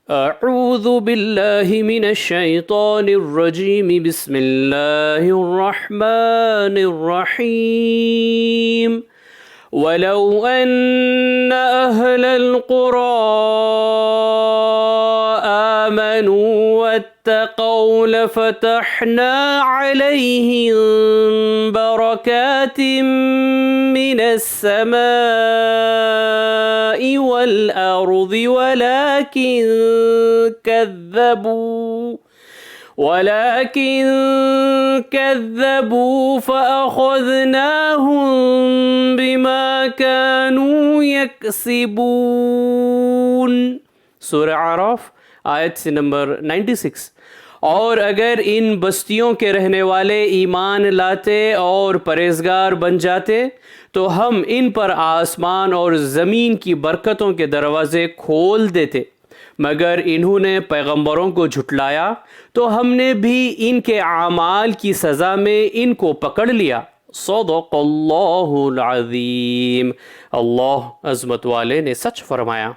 अऊज़ु बिल्लाहि मिनश शैतानिर रजीम बिस्मिल्लाहिर रहमानिर रहीम वलौ अन्न अहलल क़ुरा आमनू वत्तक़ौ लफ़तहना अलैहिम बरकातिम मिनस समाइ वल अर्ज़ि वलाकिन कज़्ज़बू फ़अख़ज़नाहुम बिमा कानू यक्सिबून। सूरह आराफ आयत से नंबर 96। और अगर इन बस्तियों के रहने वाले ईमान लाते और परहेज़गार बन जाते तो हम इन पर आसमान और ज़मीन की बरकतों के दरवाज़े खोल देते, मगर इन्होंने पैगंबरों को झुटलाया तो हमने भी इनके आमाल की सज़ा में इनको पकड़ लिया। सदक़ल्लाहुल अज़ीम। अल्लाह अज़मत वाले ने सच फरमाया।